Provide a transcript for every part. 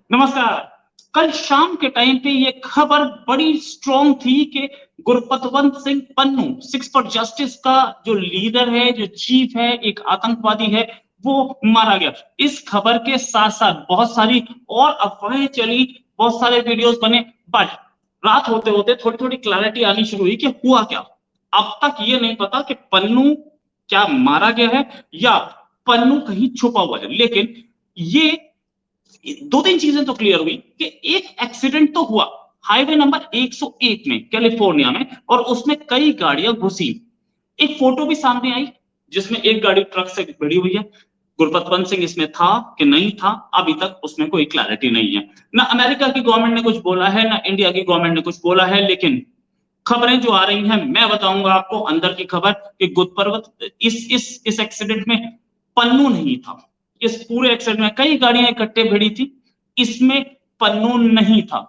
नमस्कार। कल शाम के टाइम पे ये खबर बड़ी स्ट्रॉन्ग थी कि Gurpatwant Singh Pannu six for justice का जो लीडर है, जो चीफ है, एक आतंकवादी है, वो मारा गया। इस खबर के साथ साथ बहुत सारी और अफवाहें चली, बहुत सारे वीडियोस बने, बट रात होते होते थोड़ी थोड़ी क्लैरिटी आनी शुरू हुई कि हुआ क्या। अब तक ये नहीं पता कि पन्नू क्या मारा गया है या पन्नू कहीं छुपा हुआ है। लेकिन ये दो तीन चीजें तो क्लियर हुई कि एक एक्सीडेंट तो हुआ हाईवे नंबर 101 में कैलिफोर्निया में, और उसमें कई गाड़ियां घुसी। एक फोटो भी सामने आई जिसमें एक गाड़ी ट्रक से भिड़ी हुई है। गुरपतवंत सिंह इसमें था कि नहीं था, अभी तक उसमें कोई क्लैरिटी नहीं है। ना अमेरिका की गवर्नमेंट ने कुछ बोला है, ना इंडिया की गवर्नमेंट ने कुछ बोला है, लेकिन खबरें जो आ रही हैं मैं बताऊंगा आपको अंदर की खबर कि गुरपर्वत इस एक्सीडेंट में पन्नू नहीं था। इस पूरे एक्सीडेंट में कई गाड़ियां इकट्ठे भिड़ी थी, इसमें पन्नू नहीं था।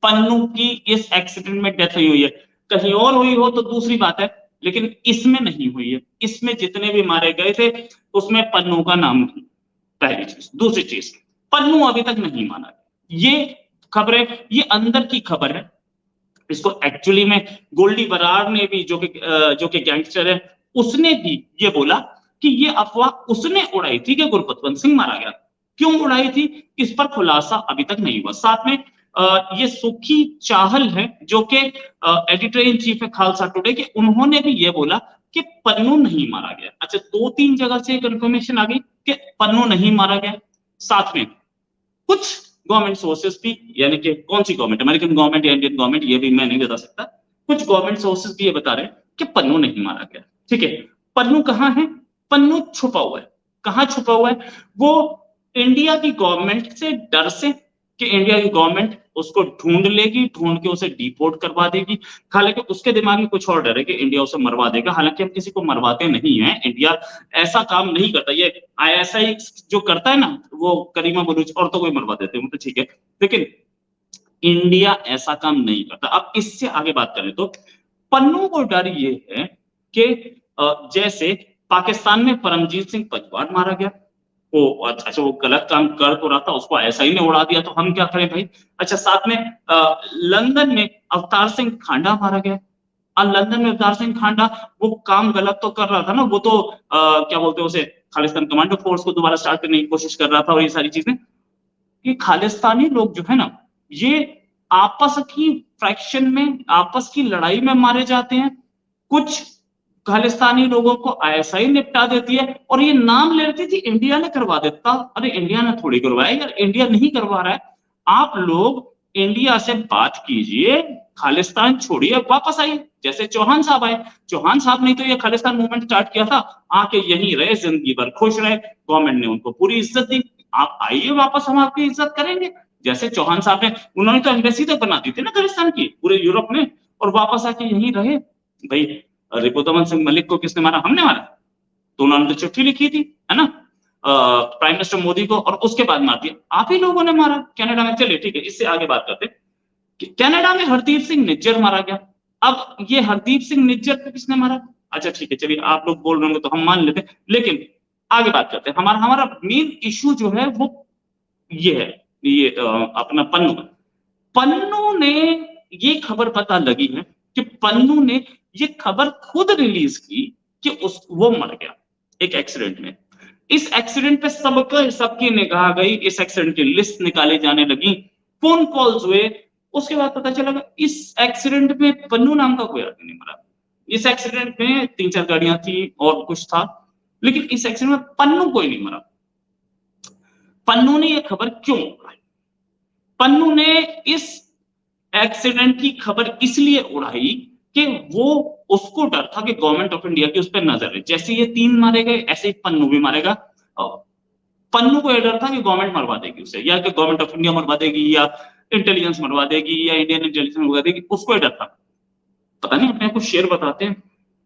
पन्नू की इस एक्सीडेंट में डेथ हुई है। कहीं और हुई हो तो दूसरी बात है, लेकिन इसमें नहीं हुई है। इसमें जितने भी मारे गए थे उसमें पन्नू का नाम नहीं। पहली चीज। दूसरी चीज, पन्नू अभी तक नहीं माना। ये खबरें, ये अंदर की खबर है। इसको एक्चुअली में गोल्डी बरार ने भी, जो कि गैंगस्टर है, उसने भी ये बोला कि ये अफवाह उसने उड़ाई थी कि गुरपतवंत सिंह मारा गया। क्यों उड़ाई थी, इस पर खुलासा अभी तक नहीं हुआ। साथ में ये सुखी चाहल है जो कि एडिटर इन चीफ है खालसा टुडे के, उन्होंने भी ये बोला कि पन्नू नहीं मारा गया। अच्छा, दो तीन जगह से कंफर्मेशन आ गई कि पन्नू नहीं मारा गया। साथ में कुछ गवर्नमेंट सोर्सेस भी, यानी कि कौन सी गवर्नमेंट, अमेरिकन गवर्नमेंट या इंडियन गवर्नमेंट, ये भी मैं नहीं बता सकता, कुछ गवर्नमेंट सोर्सेस भी ये बता रहे हैं कि पन्नू नहीं मारा गया। ठीक है, पन्नू कहां है? पन्नू छुपा हुआ है। कहां छुपा हुआ है? वो इंडिया की गवर्नमेंट से डर से कि इंडिया की गवर्नमेंट उसको ढूंढ लेगी, ढूंढ के उसे डिपोर्ट करवा देगी। हालांकि उसके दिमाग में कुछ और डर है कि इंडिया उसे मरवा देगा। हालांकि हम किसी को मरवाते नहीं है, इंडिया ऐसा काम नहीं करता। ये आईएसआई जो करता है ना, वो करीमा बलूच और तो कोई मरवा देते हैं तो ठीक है, लेकिन इंडिया ऐसा काम नहीं करता। अब इससे आगे बात करें तो पन्नू को डर ये है कि जैसे पाकिस्तान में परमजीत सिंह पंजवार मारा गया, वो अच्छा वो गलत काम कर तो रहा था, उसको ऐसा ही ने उड़ा दिया, तो हम क्या करें भाई। अच्छा, साथ में लंदन में अवतार सिंह खांडा मारा गया। और लंदन में अवतार सिंह खांडा वो काम गलत तो कर रहा था ना, वो तो क्या बोलते हैं उसे, खालिस्तान कमांडो फोर्स को दोबारा स्टार्ट करने की कोशिश कर रहा था और ये सारी चीजें। कि खालिस्तानी लोग जो है ना, ये आपस की फ्रैक्शन में, आपस की लड़ाई में मारे जाते हैं। कुछ खालिस्तानी लोगों को आईएसआई निपटा देती है और ये नाम ले लेती थी इंडिया ने करवा देता। अरे इंडिया ने थोड़ी करवाया यार, इंडिया नहीं करवा रहा है। आप लोग इंडिया से बात कीजिए, खालिस्तान छोड़िए, वापस आइए। जैसे चौहान साहब आए, चौहान साहब ने तो ये खालिस्तान मूवमेंट स्टार्ट किया था, आके यहीं रहे, जिंदगी भर खुश रहे, गवर्नमेंट ने उनको पूरी इज्जत दी। आप आइए वापस, हम आपकी इज्जत करेंगे। जैसे चौहान साहब ने, उन्होंने तो एम्बेसी तक बना दी थी ना खालिस्तान की पूरे यूरोप में, और वापस आके यहीं रहे। भाई रिपुदमन सिंह मलिक को किसने मारा? हमने मारा। तो उन्होंने तो चिट्ठी लिखी थी, है ना, प्राइम मिनिस्टर मोदी को, और उसके बाद मार दिया। आप ही लोगों ने मारा कनाडा में। चलिए ठीक है, इससे आगे बात करते हैं कि कनाडा में हरदीप सिंह निज्जर मारा गया। अब ये हरदीप सिंह निज्जर को किसने मारा? अच्छा ठीक है, चलिए आप लोग बोल रहे होंगे तो हम मान लेते हैं, लेकिन आगे बात करते हैं। हमारा हमारा मेन इशू जो है वो ये है, ये अपना पन्नू। पन्नू ने, ये खबर पता लगी है कि पन्नू ने ये खबर खुद रिलीज की कि वो मर गया एक एक्सीडेंट में। इस एक्सीडेंट पे सबकी निगाह गई, इस एक्सीडेंट की लिस्ट निकाली जाने लगी, फोन कॉल्स हुए। उसके बाद पता चला इस एक्सीडेंट में पन्नू नाम का कोई आदमी नहीं मरा। इस एक्सीडेंट में तीन चार गाड़ियां थी और कुछ था, लेकिन इस एक्सीडेंट में पन्नू कोई नहीं मरा। पन्नू ने यह खबर क्यों उड़ाई? पन्नू ने इस एक्सीडेंट की खबर इसलिए उड़ाई कि वो, उसको डर था कि गवर्नमेंट ऑफ इंडिया की उस पर नजर है। जैसे ये तीन मारे गए ऐसे ही पन्नू भी मारेगा। पन्नू को यह डर था कि गवर्नमेंट मरवा देगी उसे, या कि गवर्नमेंट ऑफ इंडिया मरवा देगी, या इंटेलिजेंस मरवा देगी, या इंडियन इंटेलिजेंस मरवा देगी, उसको यह डर था। पता नहीं, अपने कुछ शेर बताते हैं,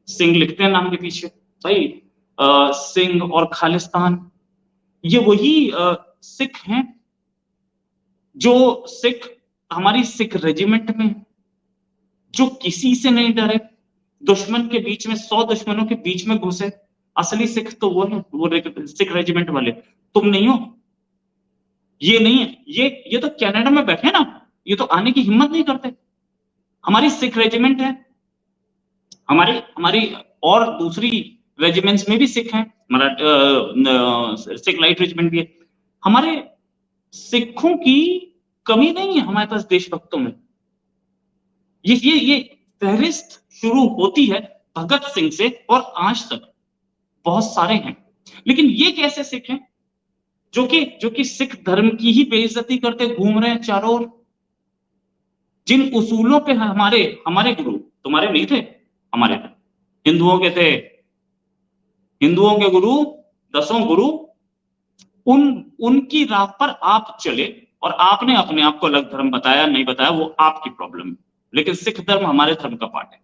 सिंह लिखते हैं नाम के पीछे। भाई सिंह और खालिस्तान, ये वही सिख हैं जो सिख, हमारी सिख रेजिमेंट में, जो किसी से नहीं डरे, दुश्मन के बीच में, 100 दुश्मनों के बीच में घुसे। असली सिख तो वो है, वो सिख रेजिमेंट वाले। तुम नहीं हो। ये नहीं है, ये तो कनाडा में बैठे ना, ये तो आने की हिम्मत नहीं करते। हमारी सिख रेजिमेंट है, हमारी हमारी और दूसरी रेजिमेंट्स में भी सिख हैं, हमारा सिख लाइट रेजिमेंट भी है। हमारे सिखों की कमी नहीं है हमारे पास देशभक्तों में। ये फहरिस्त शुरू होती है भगत सिंह से और आज तक बहुत सारे हैं। लेकिन ये कैसे सिख हैं जो कि सिख धर्म की ही बेइज्जती करते घूम रहे हैं चारों ओर? जिन उसूलों पे हमारे हमारे गुरु, तुम्हारे नहीं थे, हमारे हिंदुओं के थे, हिंदुओं के गुरु, 10 गुरु, उनकी राह पर आप चले और आपने अपने आप को अलग धर्म बताया नहीं बताया वो आपकी प्रॉब्लम है। लेकिन सिख धर्म हमारे धर्म का पार्ट है,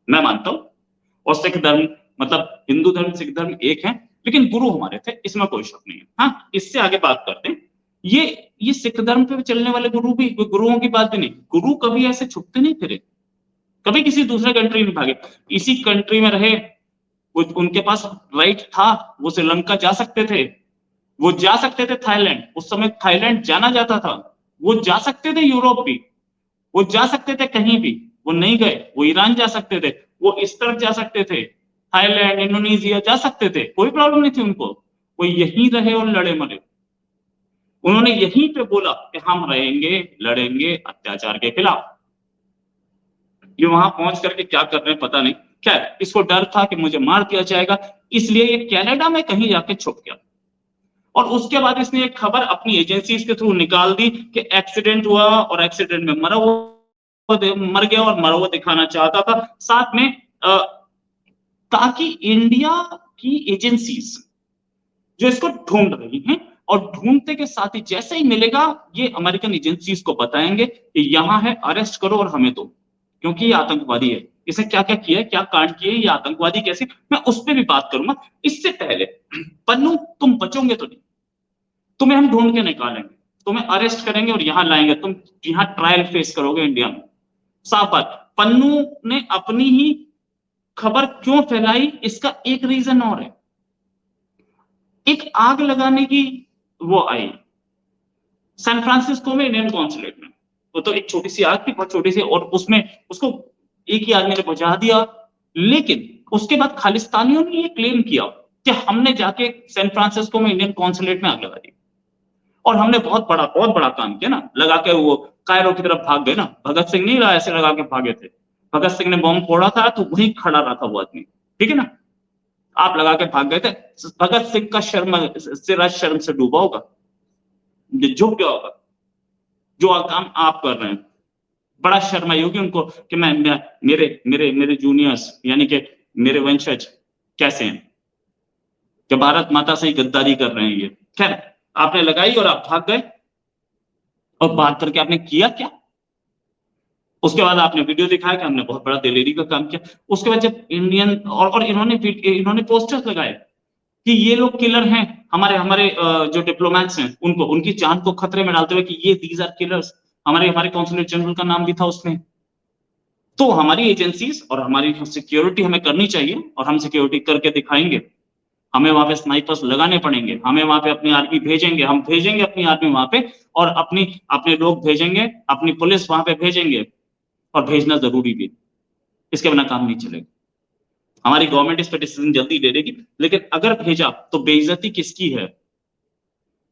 मैं मानता हूं। और सिख धर्म मतलब हिंदू धर्म सिख धर्म एक है, लेकिन गुरु हमारे थे, इसमें कोई शक नहीं है। हाँ, इससे आगे बात करते हैं। ये सिख धर्म पे चलने वाले गुरु भी, गुरुओं की बात भी नहीं, गुरु कभी ऐसे छुपते नहीं फिरे, कभी किसी दूसरे कंट्री में भागे, इसी कंट्री में रहे। उनके पास राइट था, वो श्रीलंका जा सकते थे, वो जा सकते थे थाईलैंड, उस समय थाईलैंड जाना जाता था, वो जा सकते थे यूरोप भी, वो जा सकते थे कहीं भी, वो नहीं गए। वो ईरान जा सकते थे, वो इस तरफ जा सकते थे, थाईलैंड इंडोनेशिया जा सकते थे, कोई प्रॉब्लम नहीं थी उनको। वो यहीं रहे और लड़े मरे। उन्होंने यहीं पे बोला कि हम रहेंगे, लड़ेंगे अत्याचार के खिलाफ। ये वहां पहुंच करके क्या कर रहे हैं पता नहीं। खैर, इसको डर था कि मुझे मार दिया जाएगा, इसलिए ये कनाडा में कहीं जाके छुप गया। और उसके बाद इसने एक खबर अपनी एजेंसीज के थ्रू निकाल दी कि एक्सीडेंट हुआ और एक्सीडेंट में मर गया और मरा हुआ दिखाना चाहता था। साथ में ताकि इंडिया की एजेंसीज जो इसको ढूंढ रही हैं, और ढूंढते के साथ ही जैसे ही मिलेगा ये अमेरिकन एजेंसीज को बताएंगे कि यहां है, अरेस्ट करो और हमें दो, क्योंकि ये आतंकवादी है। इसने क्या क्या किया है, क्या कांड किए, ये आतंकवादी कैसे, मैं उस पर भी बात करूंगा। इससे पहले पन्नू, तुम बचोगे तो नहीं, तुम्हें हम ढूंढ के निकालेंगे, तुम्हें अरेस्ट करेंगे और यहां लाएंगे, तुम यहां ट्रायल फेस करोगे इंडिया में। साफ बात। पन्नू ने अपनी ही खबर क्यों फैलाई, इसका एक रीजन और है। एक आग लगाने की वो आई सैन फ्रांसिस्को में इंडियन कॉन्सुलेट में, वो तो एक छोटी सी आग थी, बहुत छोटी सी, और उसमें उसको एक ही आदमी ने बुझा दिया। लेकिन उसके बाद खालिस्तानियों ने ये क्लेम किया कि हमने जाके सैन फ्रांसिस्को में इंडियन कॉन्सुलेट में आग लगा दी, और हमने बहुत बड़ा काम किया ना, लगा के वो कायरो की तरफ भाग गए ना। भगत सिंह नहीं ऐसे लगा के भागे थे, भगत सिंह ने बॉम्ब फोड़ा था तो वहीं खड़ा रहा था वो आदमी, ठीक है ना। आप लगा के भाग गए थे, भगत सिंह का सिर शर्म से डूबा होगा, झुक गया होगा। जो काम आप कर रहे हैं, बड़ा शर्म आई होगी उनको कि मैं मेरे मेरे मेरे जूनियर्स यानी कि मेरे वंशज कैसे हैं, कि भारत माता से ही गद्दारी कर रहे हैं ये। खैर, आपने लगाई और आप भाग गए, और बात करके आपने किया क्या? उसके बाद आपने वीडियो दिखाया कि हमने बहुत बड़ा दिलेरी का काम किया। उसके बाद जब इंडियन और इन्होंने पोस्टर्स लगाए कि ये लोग किलर हैं, हमारे हमारे जो डिप्लोमेट्स हैं उनको, उनकी जान को खतरे में डालते हुए कि ये दीज आर किलर्स, हमारे कॉन्सुलेट जनरल का नाम भी था उसमें। तो हमारी एजेंसीज और हमारी सिक्योरिटी हमें करनी चाहिए, और हम सिक्योरिटी करके दिखाएंगे। हमें वहां पे स्नाइपर्स लगाने पड़ेंगे, हमें वहां पे अपनी आर्मी भेजेंगे, हम भेजेंगे अपनी आर्मी वहां पे, और अपने लोग भेजेंगे, अपनी पुलिस वहां पे भेजेंगे, और भेजना जरूरी भी, इसके बिना काम नहीं चलेगा। हमारी गवर्नमेंट इस पर डिसीजन जल्दी ले लेगी, लेकिन अगर भेजा तो बेइज्जती किसकी है?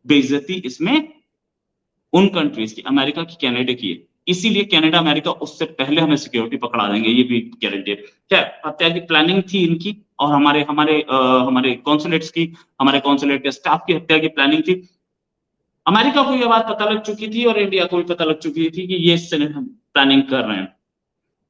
बेइज्जती इसमें उन कंट्रीज की, अमेरिका की, कनाडा की है। इसीलिए कनाडा अमेरिका उससे पहले हमें सिक्योरिटी पकड़ा देंगे, ये भी गारंटी है। क्या हत्या की प्लानिंग थी इनकी, और हमारे कॉन्सुलेट्स की, हमारे कॉन्सुलेट के स्टाफ की हत्या की प्लानिंग थी। अमेरिका को यह बात पता लग चुकी थी और इंडिया को भी पता लग चुकी थी कि ये प्लानिंग कर रहे हैं।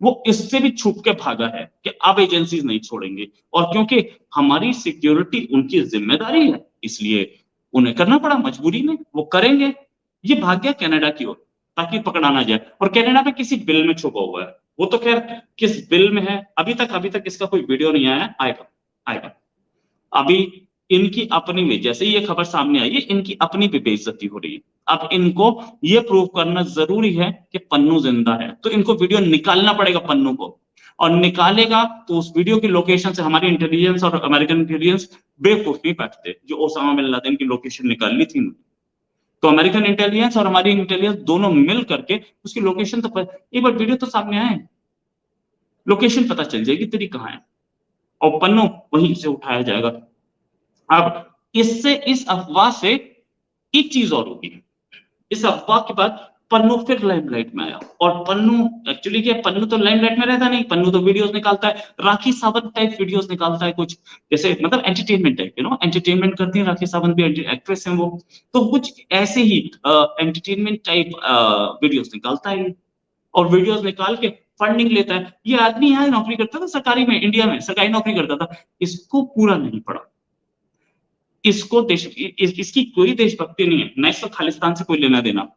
वो इससे भी छुप के भागा है कि अब एजेंसीज नहीं छोड़ेंगे, और क्योंकि हमारी सिक्योरिटी उनकी जिम्मेदारी है, इसलिए उन्हें करना पड़ा, मजबूरी में वो करेंगे। ये भाग गया कनाडा की ओर ताकि पकड़ा ना जाए, और कनाडा पे किसी बिल में छुपा हुआ है। वो तो खैर किस बिल में है अभी तक इसका कोई वीडियो नहीं आया, आएगा। अभी इनकी अपनी में, जैसे ये खबर सामने आई है, इनकी अपनी भी बेइज्जती हो रही है। अब इनको ये प्रूव करना जरूरी है कि पन्नू जिंदा है, तो इनको वीडियो निकालना पड़ेगा पन्नू को, और निकालेगा तो उस वीडियो की लोकेशन से हमारी इंटेलिजेंस और अमेरिकन इंटेलिजेंस बेवकूफ नहीं बैठते, जो ओसामा बिन लादेन की लोकेशन निकालनी थी। तो अमेरिकन इंटेलिजेंस और हमारी इंटेलिजेंस दोनों मिल करके उसकी लोकेशन तो एक बार वीडियो तो सामने आए, लोकेशन पता चल जाएगी तेरी कहाँ है, और पन्नू वहीं से उठाया जाएगा। अब इससे, इस अफवाह से एक चीज और होगी, इस अफवाह के बाद पन्नू फिर लाइमलाइट में आया, और पन्नू एक्चुअली क्या, पन्नू तो लाइमलाइट में रहता नहीं, पन्नू तो वीडियोस निकालता है, राखी सावंत टाइप वीडियोस निकालता है कुछ, जैसे मतलब एंटरटेनमेंट टाइप, एंटरटेनमेंट करती है राखी सावंत भी, एक्ट्रेस है वो, तो कुछ ऐसे ही एंटरटेनमेंट टाइप वीडियोस निकालता है, और वीडियोस निकाल के फंडिंग लेता है। ये आदमी यहाँ नौकरी करता था सरकारी में, इंडिया में सरकारी नौकरी करता था, इसको पूरा नहीं पड़ा, इसको इसकी कोई देशभक्ति नहीं है, ना इसको खालिस्तान से कोई लेना देना,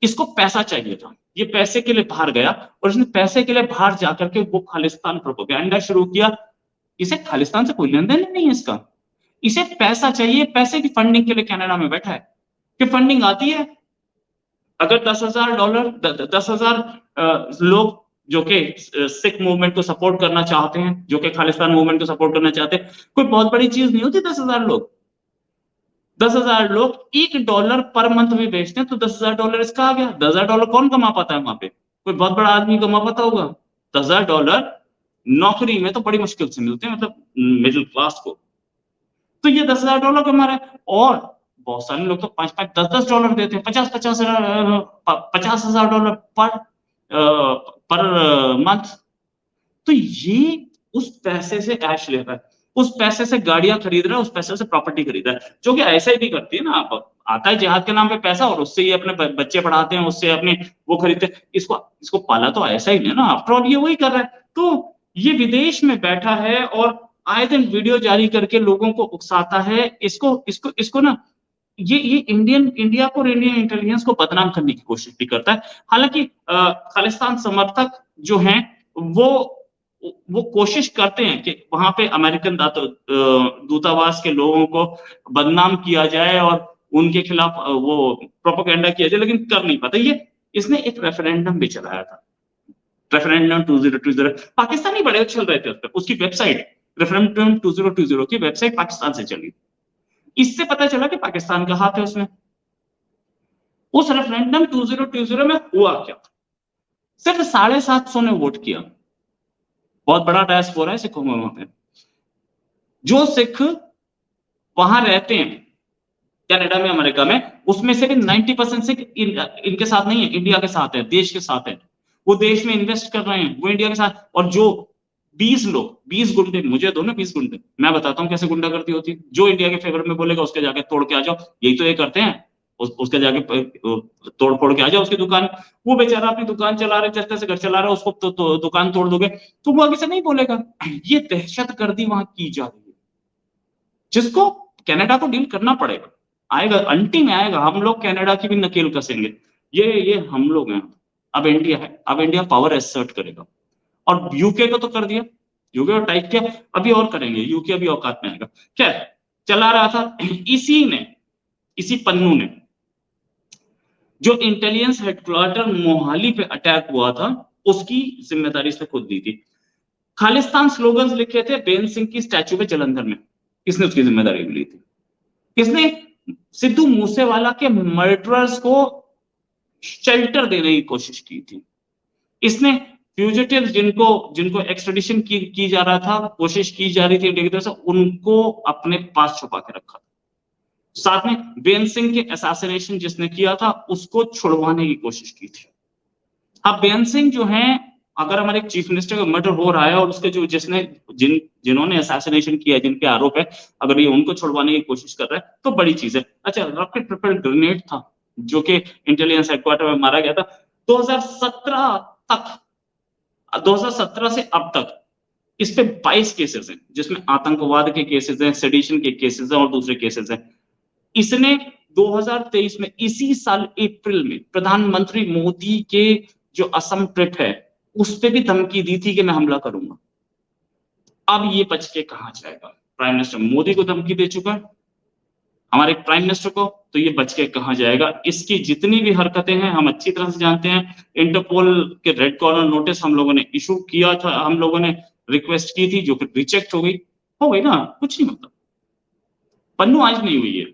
इसको पैसा चाहिए था, ये पैसे के लिए बाहर गया, और इसने पैसे के लिए बाहर जाकर के वो खालिस्तान प्रोपेगेंडा शुरू किया। इसे खालिस्तान से कोई लेना देना नहीं है इसका, इसे पैसा चाहिए, पैसे की फंडिंग के लिए कनाडा में बैठा है, कि फंडिंग आती है, अगर $10,000 10,000 लोग जो कि सिख मूवमेंट को सपोर्ट करना चाहते हैं, जो कि खालिस्तान मूवमेंट को सपोर्ट करना चाहते हैं, कोई बहुत बड़ी चीज नहीं होती 10,000 लोग, 10,000 लोग $1 पर मंथ भी बेचते हैं, तो $10,000 इसका आ गया। $10,000 कौन कमा पाता है वहां पे, कोई बहुत बड़ा आदमी कमा पाता होगा? $10,000 नौकरी में तो बड़ी मुश्किल से मिलते हैं, मतलब मिडिल क्लास को, तो ये $10,000 कमा रहा है, और बहुत सारे लोग तो 5-5, $10-10 देते हैं, $50,000 पर मंथ, तो ये उस पैसे से ऐश ले रहा है, उस पैसे से गाड़ियां खरीद रहा है, उस पैसे से प्रॉपर्टी खरीद रहा है, जो कि ऐसे भी करती है ना, आप आता है जिहाद के नाम पे पैसा, और उससे ही अपने बच्चे पढ़ाते हैं, उससे अपने वो खरीदते हैं, इसको पाला तो ऐसा ही नहीं ना, आफ्टर ऑल ये वही कर रहा है। तो ये विदेश में बैठा है और आए दिन वीडियो जारी करके लोगों को उकसाता है, इसको ना, ये इंडिया को और इंडियन इंटेलिजेंस को बदनाम करने की कोशिश भी करता है। हालांकि खालिस्तान समर्थक जो हैं वो कोशिश करते हैं कि वहां पे अमेरिकन दूतावास के लोगों को बदनाम किया जाए और उनके खिलाफ वो प्रोपेगेंडा किया जाए, लेकिन कर नहीं पाता। इसने एक रेफरेंडम भी चलाया था, रेफरेंडम 2020, पाकिस्तानी बड़े चल रहे थे उस पर, उसकी वेबसाइट रेफरेंडम 2020 की वेबसाइट पाकिस्तान से चली, इससे पता चला कि पाकिस्तान का हाथ है उसमें। उस रेफरेंडम 2020 में हुआ क्या, सिर्फ 750 ने वोट किया, बहुत बड़ा डायस्पोरा है सिखों में वहां पे, जो सिख वहां रहते हैं कनाडा में, अमेरिका में, उसमें से भी 90% सिख इनके साथ नहीं है, इंडिया के साथ है, देश के साथ है, वो देश में इन्वेस्ट कर रहे हैं, वो इंडिया के साथ। और जो 20 लोग, 20 गुंडे, मुझे दो ना 20 गुंडे, मैं बताता हूँ कैसे गुंडागर्दी होती है, जो इंडिया के फेवर में बोलेगा उसके जाके तोड़ के आ जाओ, यही तो ये करते हैं, उसके जाके तोड़ फोड़ के आ जाओ उसकी दुकान, वो बेचारा अपनी दुकान चला रहे, चलते से घर चला रहा है, उसको तो दुकान तोड़ दोगे तो वो आगे से नहीं बोलेगा। ये दहशतगर्दी वहां की जा रही है, जिसको कनाडा को डील करना पड़ेगा, आएगा, अंटी में आएगा, हम लोग कनाडा की भी नकेल कसेंगे, ये हम लोग हैं। अब इंडिया है, अब इंडिया पावर एसर्ट करेगा, और यूके को तो कर दिया, यूके को टाइप किया, अभी और करेंगे, यूके अभी औकात में आएगा। क्या चला रहा था इसी पन्नू ने, जो इंटेलिजेंस हेडक्वार्टर मोहाली पे अटैक हुआ था, उसकी जिम्मेदारी इसने खुद दी थी। खालिस्तान स्लोगन्स लिखे थे बेन सिंह की स्टैचू पे जलंधर में, किसने उसकी जिम्मेदारी ली थी? किसने? सिद्धू मूसेवाला के मर्डरर्स को शेल्टर देने की कोशिश की थी, इसने फ्यूजिटिव जिनको एक्सट्रेडिशन की जा रहा था, कोशिश की जा रही थी इंडिया की तरफ से, उनको अपने पास छुपा के रखा था। साथ में बेन सिंह के असैसिनेशन जिसने किया था, उसको छुड़वाने की कोशिश की थी। अब बेन सिंह जो है, अगर हमारे चीफ मिनिस्टर का मर्डर हो रहा है और उसके जो जिन्होंने असैसिनेशन किया, जिनके आरोप है, अगर ये उनको छुड़वाने की कोशिश कर रहा है तो बड़ी चीज है। अच्छा, रॉकेट प्रोपेल्ड ग्रेनेड था जो कि इंटेलिजेंस हेडक्वार्टर में मारा गया था 2017 तक, 2017 से अब तक इस पे 22 केसेस हैं, जिसमें आतंकवाद के केसेस हैं, सेडिशन के केसेस हैं और दूसरे केसेस हैं। इसने 2023 में, इसी साल अप्रैल में, प्रधानमंत्री मोदी के जो असम ट्रिप है उस पे भी धमकी दी थी कि मैं हमला करूंगा। अब ये बच के कहां जाएगा? प्राइम मिनिस्टर मोदी को धमकी दे चुका है, हमारे प्राइम मिनिस्टर को, तो ये बच के कहां जाएगा? इसकी जितनी भी हरकतें हैं हम अच्छी तरह से जानते हैं। इंटरपोल के रेड कॉर्नर नोटिस हम लोगों ने इशू किया था, हम लोगों ने रिक्वेस्ट की थी, जो फिर रिजेक्ट हो गई ना, कुछ नहीं मतलब। पन्नू आज नहीं हुई है,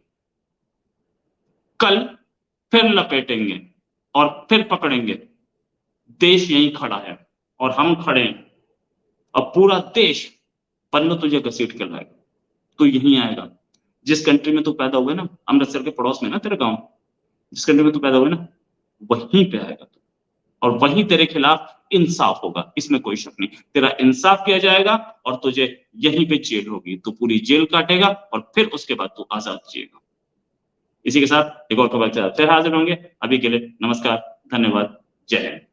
कल फिर लपेटेंगे और फिर पकड़ेंगे। देश यहीं खड़ा है और हम खड़े हैं, और पूरा देश पन्नू तुझे घसीट कर लाएगा। तू यहीं आएगा जिस कंट्री में तू पैदा हुआ ना, अमृतसर के पड़ोस में ना तेरा गांव, जिस कंट्री में तू पैदा हुआ ना, वहीं पे आएगा तू, और वहीं तेरे खिलाफ इंसाफ होगा, इसमें कोई शक नहीं। तेरा इंसाफ किया जाएगा और तुझे यहीं पे जेल होगी, तू पूरी जेल काटेगा और फिर उसके बाद तू आजाद जिएगा। इसी के साथ एक और खबर के साथ फिर हाजिर होंगे। अभी के लिए नमस्कार, धन्यवाद, जय हिंद।